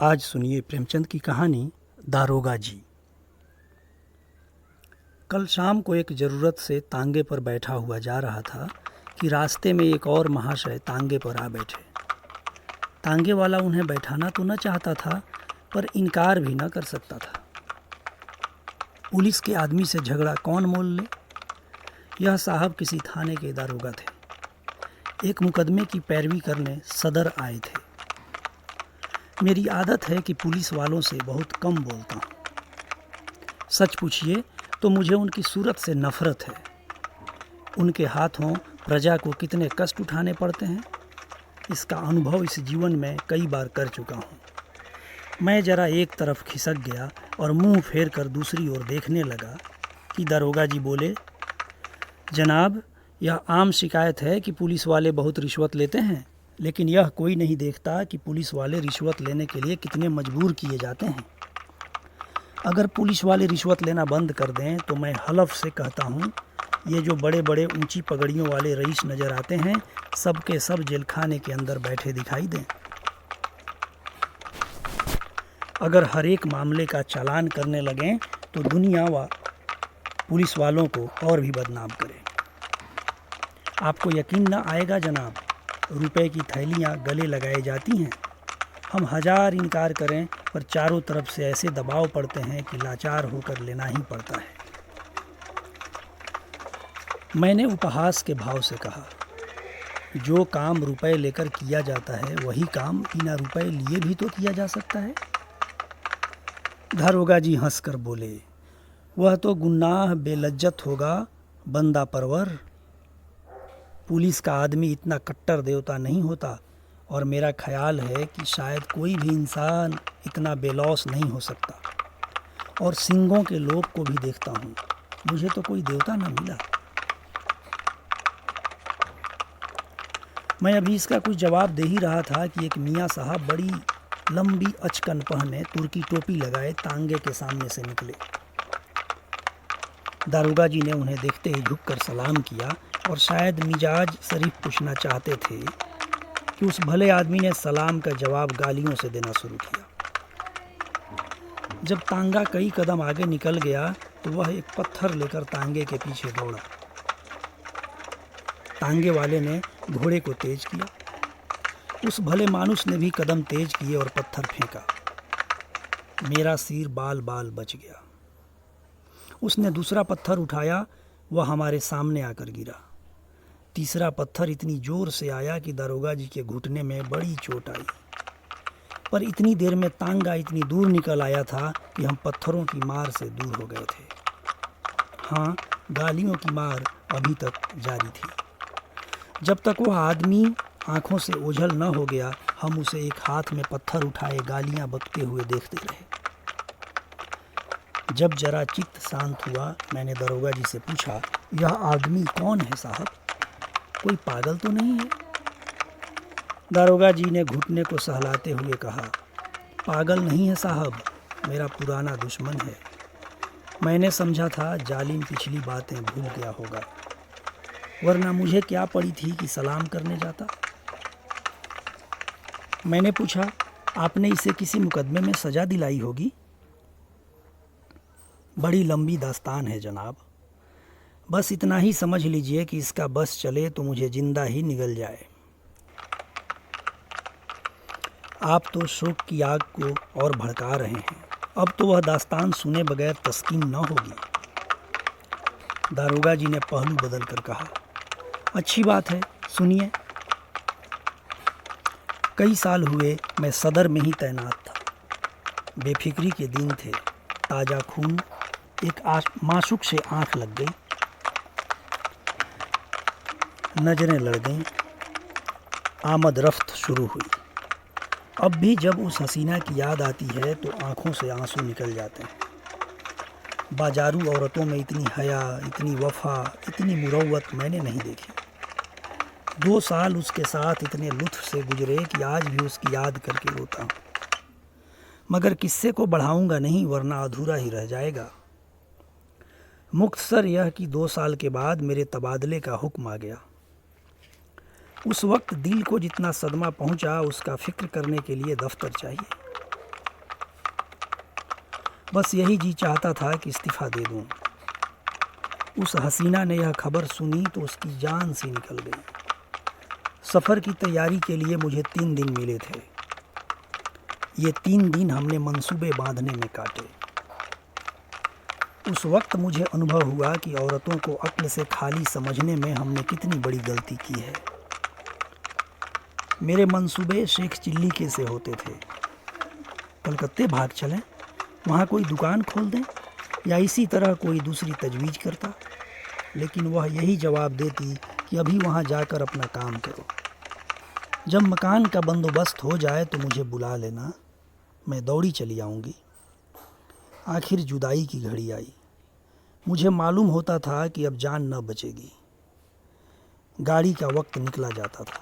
आज सुनिए प्रेमचंद की कहानी दारोगा जी। कल शाम को एक ज़रूरत से तांगे पर बैठा हुआ जा रहा था कि रास्ते में एक और महाशय तांगे पर आ बैठे। तांगे वाला उन्हें बैठाना तो न चाहता था, पर इनकार भी न कर सकता था। पुलिस के आदमी से झगड़ा कौन मोल ले। यह साहब किसी थाने के दारोगा थे। एक मुकदमे की पैरवी करने सदर आए थे। मेरी आदत है कि पुलिस वालों से बहुत कम बोलता हूँ। सच पूछिए तो मुझे उनकी सूरत से नफरत है। उनके हाथों प्रजा को कितने कष्ट उठाने पड़ते हैं, इसका अनुभव इस जीवन में कई बार कर चुका हूँ। मैं जरा एक तरफ खिसक गया और मुंह फेर कर दूसरी ओर देखने लगा कि दरोगा जी बोले, जनाब, यह आम शिकायत है कि पुलिस वाले बहुत रिश्वत लेते हैं, लेकिन यह कोई नहीं देखता कि पुलिस वाले रिश्वत लेने के लिए कितने मजबूर किए जाते हैं। अगर पुलिस वाले रिश्वत लेना बंद कर दें तो मैं हलफ से कहता हूँ, ये जो बड़े बड़े ऊंची पगड़ियों वाले रईस नज़र आते हैं, सब के सब जेल खाने के अंदर बैठे दिखाई दें। अगर हर एक मामले का चालान करने लगें तो दुनिया व पुलिस वालों को और भी बदनाम करें। आपको यकीन न आएगा जनाब, रुपए की थैलियाँ गले लगाई जाती हैं। हम हजार इनकार करें पर चारों तरफ से ऐसे दबाव पड़ते हैं कि लाचार होकर लेना ही पड़ता है। मैंने उपहास के भाव से कहा, जो काम रुपए लेकर किया जाता है वही काम बिना रुपए लिए भी तो किया जा सकता है। दारोगा जी हंसकर बोले, वह तो गुनाह बेलज्जत होगा बंदा परवर। पुलिस का आदमी इतना कट्टर देवता नहीं होता, और मेरा ख्याल है कि शायद कोई भी इंसान इतना बेलौस नहीं हो सकता। और सिंगों के लोग को भी देखता हूँ, मुझे तो कोई देवता न मिला। मैं अभी इसका कुछ जवाब दे ही रहा था कि एक मियाँ साहब बड़ी लंबी अचकन पहने तुर्की टोपी लगाए तांगे के सामने से निकले। दारोगा जी ने उन्हें देखते ही झुककर सलाम किया और शायद मिजाज शरीफ पूछना चाहते थे कि उस भले आदमी ने सलाम का जवाब गालियों से देना शुरू किया। जब तांगा कई कदम आगे निकल गया तो वह एक पत्थर लेकर तांगे के पीछे दौड़ा। तांगे वाले ने घोड़े को तेज किया। उस भले मानुस ने भी कदम तेज किए और पत्थर फेंका। मेरा सिर बाल बाल बच गया। उसने दूसरा पत्थर उठाया, वह हमारे सामने आकर गिरा। तीसरा पत्थर इतनी जोर से आया कि दारोगा जी के घुटने में बड़ी चोट आई। पर इतनी देर में तांगा इतनी दूर निकल आया था कि हम पत्थरों की मार से दूर हो गए थे। हाँ, गालियों की मार अभी तक जारी थी। जब तक वह आदमी आंखों से ओझल न हो गया, हम उसे एक हाथ में पत्थर उठाए गालियां बकते हुए देखते रहे। जब जरा चित्त शांत हुआ, मैंने दरोगा जी से पूछा, यह आदमी कौन है साहब? कोई पागल तो नहीं है? दारोगा जी ने घुटने को सहलाते हुए कहा, पागल नहीं है साहब, मेरा पुराना दुश्मन है। मैंने समझा था जालिम पिछली बातें भूल गया होगा, वरना मुझे क्या पड़ी थी कि सलाम करने जाता। मैंने पूछा, आपने इसे किसी मुकदमे में सजा दिलाई होगी? बड़ी लंबी दास्तान है जनाब, बस इतना ही समझ लीजिए कि इसका बस चले तो मुझे जिंदा ही निगल जाए। आप तो शोक की आग को और भड़का रहे हैं। अब तो वह दास्तान सुने बगैर तस्कीन न होगी। दारोगा जी ने पहलू बदल कर कहा, अच्छी बात है, सुनिए। कई साल हुए मैं सदर में ही तैनात था। बेफिक्री के दिन थे। ताज़ा खून, एक माशूक से आंख लग गई, नजरें लड़ गईं, आमद रफ्त शुरू हुई। अब भी जब उस हसीना की याद आती है तो आंखों से आंसू निकल जाते हैं। बाजारू औरतों में इतनी हया, इतनी वफा, इतनी मुरव्वत मैंने नहीं देखी। 2 साल उसके साथ इतने लुत्फ से गुजरे कि आज भी उसकी याद करके रोता हूँ। मगर किस्से को बढ़ाऊंगा नहीं, वरना अधूरा ही रह जाएगा। मुख्तसर यह कि 2 साल के बाद मेरे तबादले का हुक्म आ गया। उस वक्त दिल को जितना सदमा पहुंचा, उसका फिक्र करने के लिए दफ्तर चाहिए। बस यही जी चाहता था कि इस्तीफ़ा दे दूं। उस हसीना ने यह खबर सुनी तो उसकी जान सी निकल गई। सफ़र की तैयारी के लिए मुझे 3 दिन मिले थे। ये 3 दिन हमने मंसूबे बांधने में काटे। उस वक्त मुझे अनुभव हुआ कि औरतों को अक्ल से खाली समझने में हमने कितनी बड़ी गलती की है। मेरे मंसूबे शेख चिल्ली के से होते थे। कलकत्ते भाग चलें, वहाँ कोई दुकान खोल दें, या इसी तरह कोई दूसरी तजवीज़ करता, लेकिन वह यही जवाब देती कि अभी वहाँ जाकर अपना काम करो। जब मकान का बंदोबस्त हो जाए तो मुझे बुला लेना, मैं दौड़ी चली आऊँगी। आखिर जुदाई की घड़ी आई। मुझे मालूम होता था कि अब जान न बचेगी। गाड़ी का वक्त निकला जाता था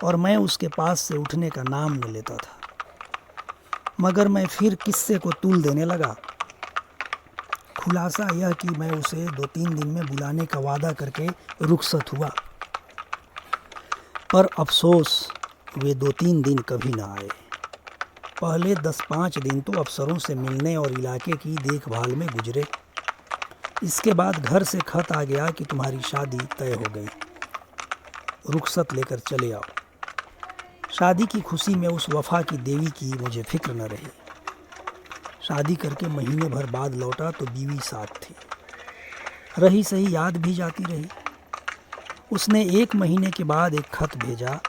और मैं उसके पास से उठने का नाम न लेता था। मगर मैं फिर किस्से को तूल देने लगा। खुलासा यह कि मैं उसे 2-3 दिन में बुलाने का वादा करके रुखसत हुआ, पर अफसोस वे 2-3 दिन कभी ना आए। पहले 10-5 दिन तो अफसरों से मिलने और इलाके की देखभाल में गुजरे। इसके बाद घर से खत आ गया कि तुम्हारी शादी तय हो गई, रुखसत लेकर चले आओ। शादी की खुशी में उस वफा की देवी की मुझे फिक्र न रही। शादी करके महीने भर बाद लौटा तो बीवी साथ थी। रही सही याद भी जाती रही। उसने 1 महीने के बाद एक खत भेजा,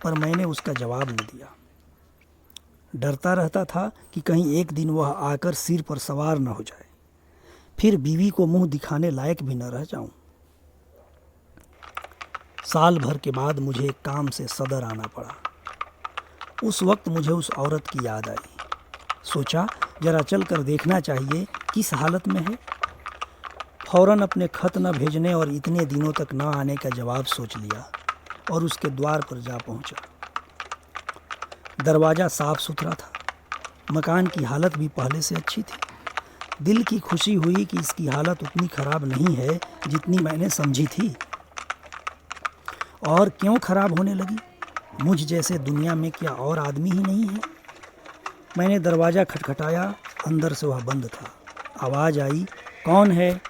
पर मैंने उसका जवाब न दिया। डरता रहता था कि कहीं एक दिन वह आकर सिर पर सवार न हो जाए, फिर बीवी को मुंह दिखाने लायक भी न रह जाऊं। साल भर के बाद मुझे एक काम से सदर आना पड़ा। उस वक्त मुझे उस औरत की याद आई। सोचा जरा चल कर देखना चाहिए किस हालत में है। फौरन अपने खत न भेजने और इतने दिनों तक न आने का जवाब सोच लिया और उसके द्वार पर जा पहुंचा। दरवाज़ा साफ सुथरा था। मकान की हालत भी पहले से अच्छी थी। दिल की खुशी हुई कि इसकी हालत उतनी ख़राब नहीं है जितनी मैंने समझी थी। और क्यों ख़राब होने लगी? मुझ जैसे दुनिया में क्या और आदमी ही नहीं है? मैंने दरवाज़ा खटखटाया। अंदर से वह बंद था। आवाज़ आई, कौन है?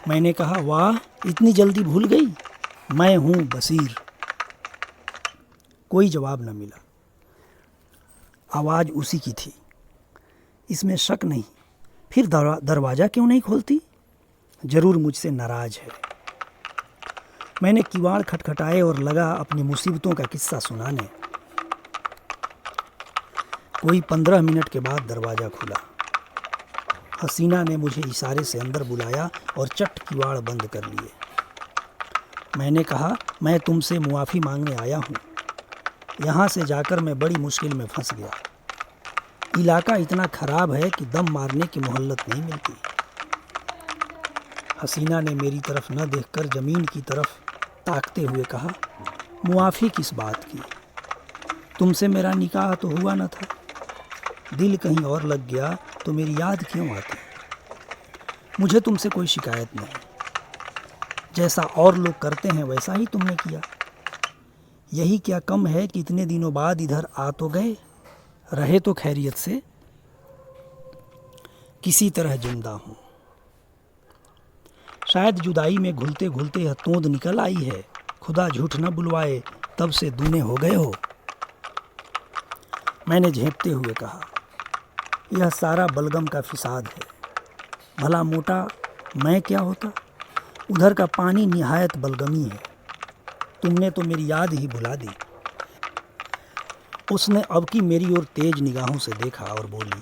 मैंने कहा, वाह, इतनी जल्दी भूल गई, मैं हूँ बसीर। कोई जवाब न मिला। आवाज़ उसी की थी, इसमें शक नहीं। फिर दरवाज़ा क्यों नहीं खोलती? ज़रूर मुझसे नाराज़ है। मैंने किवाड़ खटखटाए और लगा अपनी मुसीबतों का किस्सा सुनाने। कोई 15 मिनट के बाद दरवाज़ा खुला। हसीना ने मुझे इशारे से अंदर बुलाया और चट किवाड़ बंद कर लिए। मैंने कहा, मैं तुमसे मुआफ़ी मांगने आया हूँ। यहाँ से जाकर मैं बड़ी मुश्किल में फंस गया। इलाका इतना ख़राब है कि दम मारने की मोहल्लत नहीं मिलती। हसीना ने मेरी तरफ न देखकर ज़मीन की तरफ ताकते हुए कहा, मुआफ़ी किस बात की? तुमसे मेरा निकाह तो हुआ न था। दिल कहीं और लग गया तो मेरी याद क्यों आती? मुझे तुमसे कोई शिकायत नहीं। जैसा और लोग करते हैं वैसा ही तुमने किया। यही क्या कम है कि इतने दिनों बाद इधर आ तो गए, रहे तो खैरियत से। किसी तरह जिंदा हूँ। शायद जुदाई में घुलते घुलते यह तोंद निकल आई है। खुदा झूठ न बुलवाए, तब से दूने हो गए हो। मैंने झेंपते हुए कहा, यह सारा बलगम का फिसाद है। भला मोटा मैं क्या होता? उधर का पानी निहायत बलगमी है। तुमने तो मेरी याद ही भुला दी। उसने अब की मेरी ओर तेज निगाहों से देखा और बोली,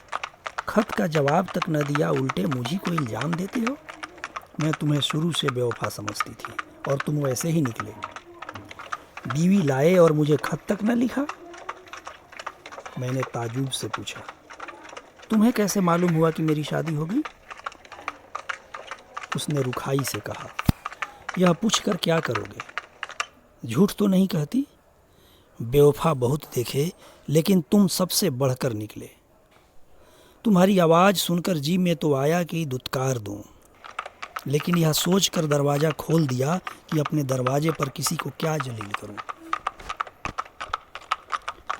खत का जवाब तक न दिया, उल्टे मुझी को इल्ज़ाम देते हो। मैं तुम्हें शुरू से बेवफा समझती थी और तुम वैसे ही निकले। बीवी लाए और मुझे खत तक न लिखा। मैंने ताजुब से पूछा, तुम्हें कैसे मालूम हुआ कि मेरी शादी हो गई? उसने रुखाई से कहा, यह पूछकर क्या करोगे? झूठ तो नहीं कहती। बेवफा बहुत देखे, लेकिन तुम सबसे बढ़कर निकले। तुम्हारी आवाज़ सुनकर जी में तो आया कि दुत्कार दूं, लेकिन यह सोचकर दरवाज़ा खोल दिया कि अपने दरवाजे पर किसी को क्या जलील करूं।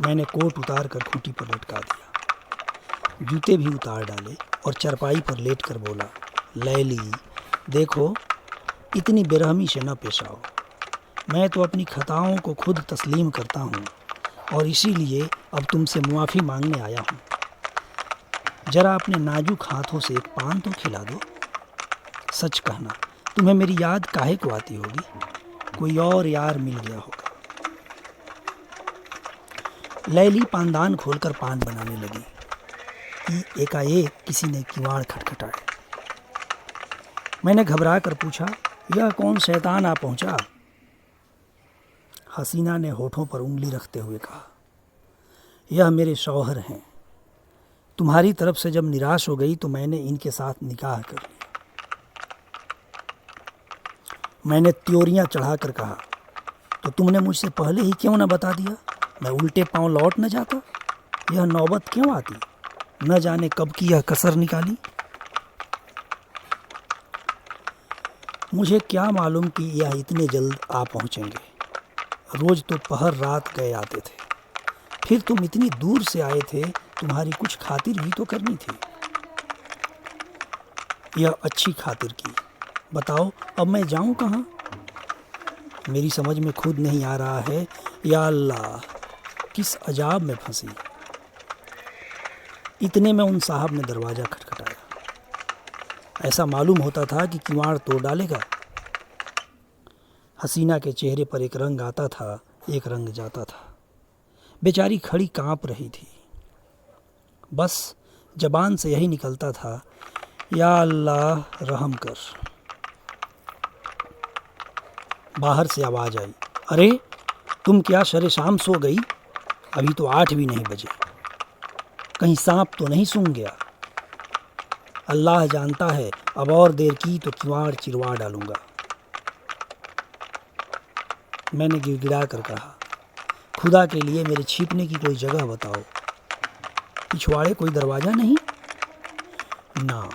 मैंने कोट उतार कर खूंटी पर लटका दिया। जूते भी उतार डाले और चारपाई पर लेटकर बोला, लैली देखो, इतनी बेरहमी से न पेश आओ। मैं तो अपनी खताओं को खुद तस्लीम करता हूँ और इसीलिए अब तुमसे मुआफ़ी मांगने आया हूँ। ज़रा अपने नाजुक हाथों से एक पान तो खिला दो। सच कहना, तुम्हें मेरी याद काहे को आती होगी? कोई और यार मिल गया होगा। लैली पानदान खोलकर पान बनाने लगी कि एकाएक किसी ने किवाड़ खटखटाया। मैंने घबरा कर पूछा, यह कौन शैतान आ पहुंचा? हसीना ने होठों पर उंगली रखते हुए कहा, यह मेरे शौहर हैं। तुम्हारी तरफ से जब निराश हो गई तो मैंने इनके साथ निकाह कर लिया। मैंने त्योरियां चढ़ाकर कहा, तो तुमने मुझसे पहले ही क्यों न बता दिया? मैं उल्टे पांव लौट न जाता? यह नौबत क्यों आती? न जाने कब की यह कसर निकाली। मुझे क्या मालूम कि यह इतने जल्द आ पहुंचेंगे। रोज तो पहर रात गए आते थे। फिर तुम इतनी दूर से आए थे, तुम्हारी कुछ खातिर भी तो करनी थी। यह अच्छी खातिर की। बताओ अब मैं जाऊं कहाँ? मेरी समझ में खुद नहीं आ रहा है। या अल्लाह, किस अजाब में फंसी। इतने में उन साहब ने दरवाज़ा खटखटाया। ऐसा मालूम होता था कि किवाड़ तोड़ डालेगा। हसीना के चेहरे पर एक रंग आता था, एक रंग जाता था। बेचारी खड़ी कांप रही थी। बस जबान से यही निकलता था, या अल्लाह रहम कर। बाहर से आवाज़ आई, अरे तुम क्या शरे शाम सो गई? अभी तो 8 भी नहीं बजे। कहीं सांप तो नहीं सूंघ गया? अल्लाह जानता है, अब और देर की तो किवाड़ चिरवा डालूंगा। मैंने गिड़गिड़ा कर कहा, खुदा के लिए मेरे छिपने की कोई जगह बताओ। पिछवाड़े कोई दरवाज़ा नहीं? ना।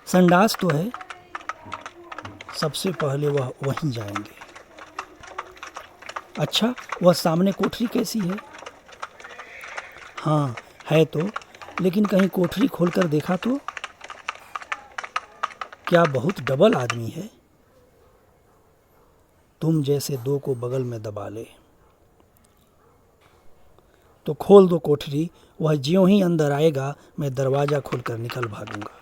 संडास तो है। सबसे पहले वह वहीं जाएंगे। अच्छा, वह सामने कोठरी कैसी है? हाँ है तो, लेकिन कहीं कोठरी खोलकर देखा तो? क्या बहुत डबल आदमी है? तुम जैसे दो को बगल में दबा ले। तो खोल दो कोठरी। वह ज्यों ही अंदर आएगा मैं दरवाज़ा खोलकर निकल भागूंगा।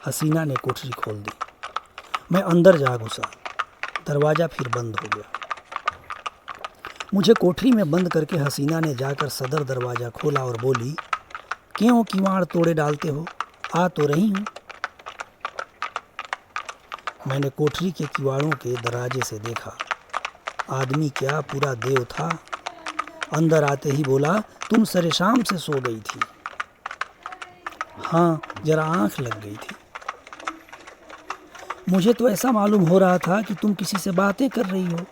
हसीना ने कोठरी खोल दी। मैं अंदर जा घुसा। दरवाज़ा फिर बंद हो गया। मुझे कोठरी में बंद करके हसीना ने जाकर सदर दरवाज़ा खोला और बोली, क्यों किवाड़ तोड़े डालते हो? आ तो रही हूँ। मैंने कोठरी के किवाड़ों के दराजे से देखा। आदमी क्या, पूरा देव था। अंदर आते ही बोला, तुम सरे शाम से सो गई थी? हाँ, जरा आंख लग गई थी। मुझे तो ऐसा मालूम हो रहा था कि तुम किसी से बातें कर रही हो।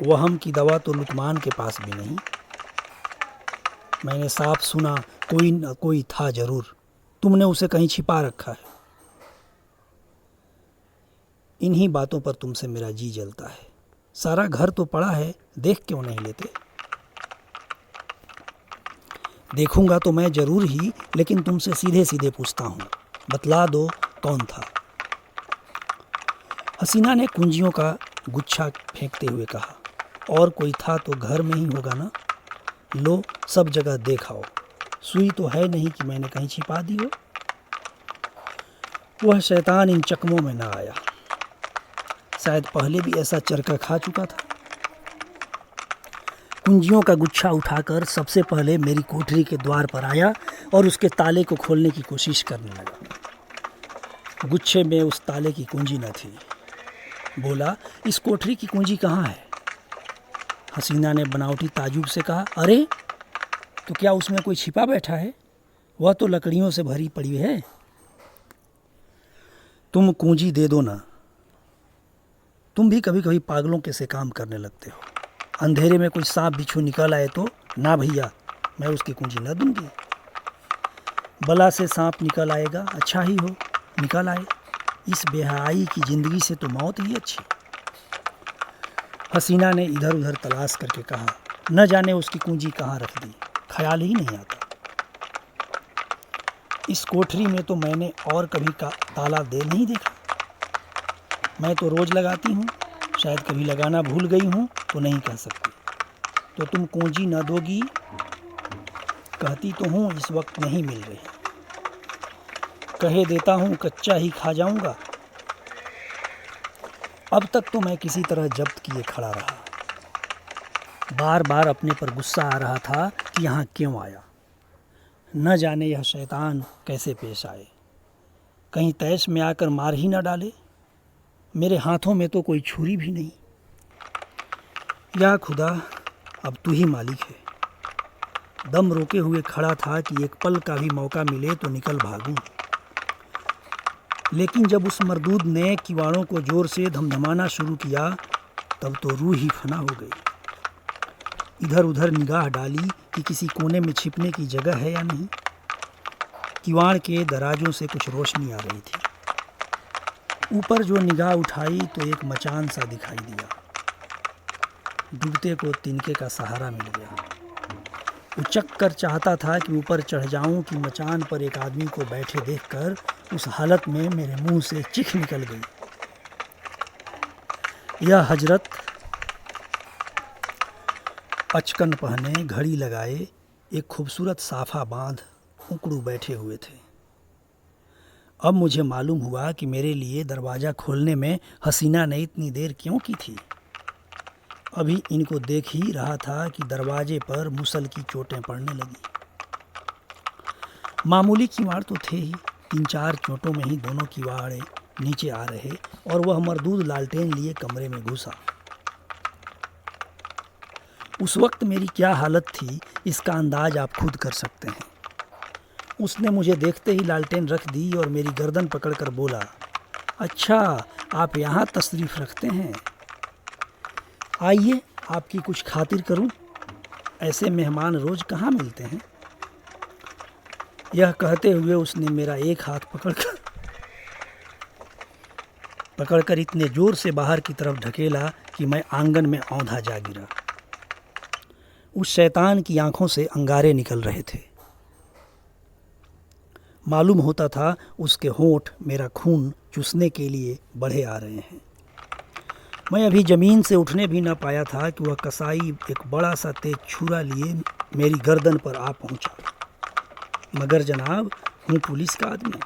वहम की दवा तो लुकमान के पास भी नहीं। मैंने साफ सुना, कोई न कोई था जरूर। तुमने उसे कहीं छिपा रखा है। इन्हीं बातों पर तुमसे मेरा जी जलता है। सारा घर तो पड़ा है, देख क्यों नहीं लेते? देखूंगा तो मैं जरूर ही, लेकिन तुमसे सीधे सीधे पूछता हूँ, बतला दो कौन था? हसीना ने कुंजियों का गुच्छा फेंकते हुए कहा, और कोई था तो घर में ही होगा ना। लो, सब जगह देखाओ। सुई तो है नहीं कि मैंने कहीं छिपा दी हो। वह शैतान इन चकमों में ना आया। शायद पहले भी ऐसा चरका खा चुका था। कुंजियों का गुच्छा उठाकर सबसे पहले मेरी कोठरी के द्वार पर आया और उसके ताले को खोलने की कोशिश करने लगा। गुच्छे में उस ताले की कुंजी न थी। बोला, इस कोठरी की कुंजी कहाँ है? हसीना ने बनावटी ताजुब से कहा, अरे तो क्या उसमें कोई छिपा बैठा है? वह तो लकड़ियों से भरी पड़ी है। तुम कुंजी दे दो ना। तुम भी कभी कभी पागलों के से काम करने लगते हो। अंधेरे में कोई सांप बिच्छू निकल आए तो? ना भैया, मैं उसकी कुंजी न दूंगी। बला से सांप निकल आएगा, अच्छा ही हो, निकल आए। इस बेहयाई की ज़िंदगी से तो मौत ही अच्छी। हसीना ने इधर उधर तलाश करके कहा, न जाने उसकी कुंजी कहाँ रख दी, ख्याल ही नहीं आता। इस कोठरी में तो मैंने और कभी का ताला दे नहीं देखा। मैं तो रोज लगाती हूँ, शायद कभी लगाना भूल गई हूँ तो नहीं कह सकती। तो तुम कुंजी न दोगी? कहती तो हूँ इस वक्त नहीं मिल रही। कहे देता हूँ कच्चा ही खा जाऊंगा। अब तक तो मैं किसी तरह जब्त किए खड़ा रहा। बार बार अपने पर गुस्सा आ रहा था कि यहाँ क्यों आया। न जाने यह शैतान कैसे पेश आए, कहीं तैश में आकर मार ही न डाले। मेरे हाथों में तो कोई छुरी भी नहीं। या खुदा, अब तू ही मालिक है। दम रोके हुए खड़ा था कि एक पल का भी मौका मिले तो निकल भागूं। लेकिन जब उस मरदूद ने किवाड़ों को जोर से धमधमाना शुरू किया तब तो रूह ही फना हो गई। इधर उधर निगाह डाली कि किसी कोने में छिपने की जगह है या नहीं। किवाड़ के दराजों से कुछ रोशनी आ रही थी। ऊपर जो निगाह उठाई तो एक मचान सा दिखाई दिया। डूबते को तिनके का सहारा मिल गया। उचक कर चाहता था कि ऊपर चढ़ जाऊं कि मचान पर एक आदमी को बैठे देखकर उस हालत में मेरे मुंह से चिख निकल गई। यह हजरत अचकन पहने, घड़ी लगाए, एक खूबसूरत साफा बांध उकड़ू बैठे हुए थे। अब मुझे मालूम हुआ कि मेरे लिए दरवाज़ा खोलने में हसीना ने इतनी देर क्यों की थी। अभी इनको देख ही रहा था कि दरवाजे पर मुसल की चोटें पड़ने लगी। मामूली किवाड़ तो थे ही, 3-4 चोटों में ही दोनों किवाड़े नीचे आ रहे और वह मरदूद लालटेन लिए कमरे में घुसा। उस वक्त मेरी क्या हालत थी इसका अंदाज आप खुद कर सकते हैं। उसने मुझे देखते ही लालटेन रख दी और मेरी गर्दन पकड़कर बोला, अच्छा आप यहाँ तशरीफ़ रखते हैं, आइए आपकी कुछ खातिर करूं। ऐसे मेहमान रोज़ कहाँ मिलते हैं। यह कहते हुए उसने मेरा एक हाथ पकड़कर इतने ज़ोर से बाहर की तरफ ढकेला कि मैं आंगन में औंधा जा गिरा। उस शैतान की आंखों से अंगारे निकल रहे थे। मालूम होता था उसके होंठ मेरा खून चूसने के लिए बढ़े आ रहे हैं। मैं अभी ज़मीन से उठने भी न पाया था कि वह कसाई एक बड़ा सा तेज छुरा लिए मेरी गर्दन पर आ पहुंचा। मगर जनाब, हूँ पुलिस का आदमी।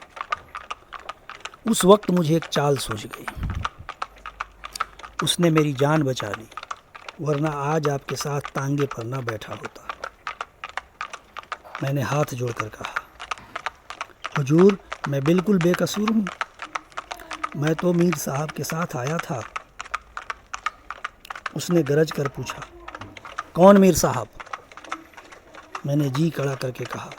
उस वक्त मुझे एक चाल सूझ गई। उसने मेरी जान बचा ली, वरना आज आपके साथ तांगे पर न बैठा होता। मैंने हाथ जोड़कर कहा, हुजूर मैं बिल्कुल बेकसूर हूँ। मैं तो मीर साहब के साथ आया था। उसने गरज कर पूछा, कौन मीर साहब? मैंने जी कड़ा करके कहा,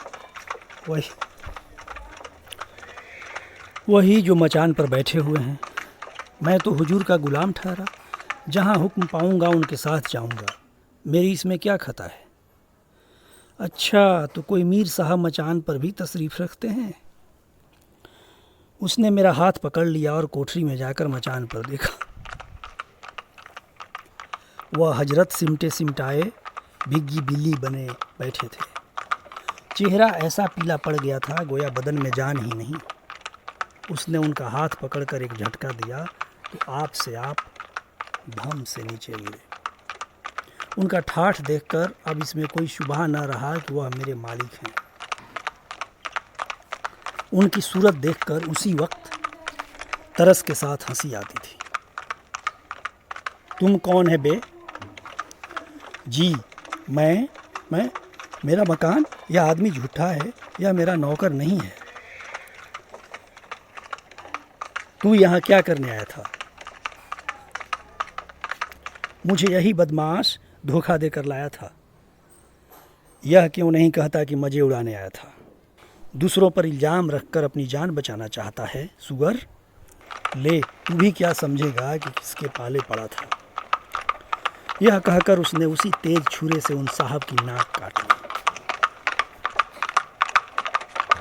वही जो मचान पर बैठे हुए हैं। मैं तो हुजूर का गुलाम ठहरा, जहाँ हुक्म पाऊंगा उनके साथ जाऊंगा, मेरी इसमें क्या खता है। अच्छा, तो कोई मीर साहब मचान पर भी तशरीफ़ रखते हैं? उसने मेरा हाथ पकड़ लिया और कोठरी में जाकर मचान पर देखा। वह हजरत सिमटे सिमटाए भिग्गी बिल्ली बने बैठे थे। चेहरा ऐसा पीला पड़ गया था गोया बदन में जान ही नहीं। उसने उनका हाथ पकड़कर एक झटका दिया तो आप से आप धम से नीचे गिरे। उनका ठाठ देखकर अब इसमें कोई शुबहा न रहा कि वह मेरे मालिक हैं। उनकी सूरत देखकर उसी वक्त तरस के साथ हंसी आती थी। तुम कौन है बे? जी मैं मेरा मकान, यह आदमी झूठा है, यह मेरा नौकर नहीं है। तू यहाँ क्या करने आया था? मुझे यही बदमाश धोखा देकर लाया था। यह क्यों नहीं कहता कि मजे उड़ाने आया था? दूसरों पर इल्ज़ाम रखकर अपनी जान बचाना चाहता है सुगर। ले, तू भी क्या समझेगा कि किसके पाले पड़ा था। यह कहकर उसने उसी तेज छुरे से उन साहब की नाक काट ली।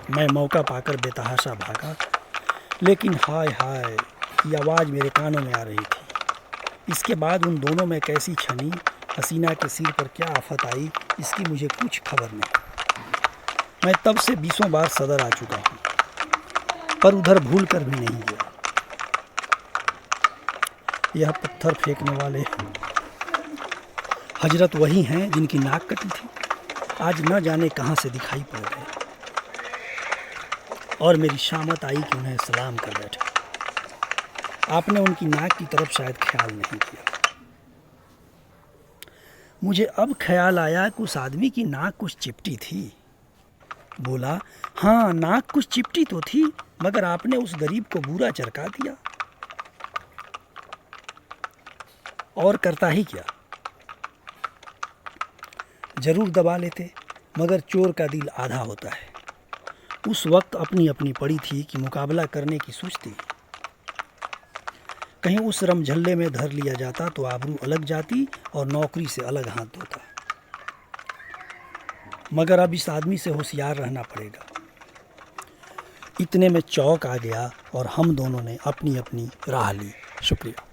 मैं मौका पाकर बेतहाशा भागा, लेकिन हाय हाय की आवाज़ मेरे कानों में आ रही थी। इसके बाद उन दोनों में कैसी छनी, हसीना के सिर पर क्या आफत आई, इसकी मुझे कुछ खबर नहीं। मैं तब से 20 बार सदर आ चुका हूँ, पर उधर भूल कर भी नहीं गया। यह पत्थर फेंकने वाले हजरत वही हैं जिनकी नाक कटी थी, आज न जाने कहाँ से दिखाई पड़ गए और मेरी शामत आई कि उन्हें सलाम कर बैठे। आपने उनकी नाक की तरफ शायद ख्याल नहीं किया। मुझे अब ख्याल आया कि उस आदमी की नाक कुछ चिपटी थी। बोला, हाँ नाक कुछ चिपटी तो थी, मगर आपने उस गरीब को बुरा चरका दिया। और करता ही क्या, जरूर दबा लेते, मगर चोर का दिल आधा होता है। उस वक्त अपनी अपनी पड़ी थी कि मुकाबला करने की सोचती। कहीं उस रमझल्ले में धर लिया जाता तो आबरू अलग जाती और नौकरी से अलग हाथ धोता। मगर अब इस आदमी से होशियार रहना पड़ेगा। इतने में चौक आ गया और हम दोनों ने अपनी अपनी राह ली। शुक्रिया।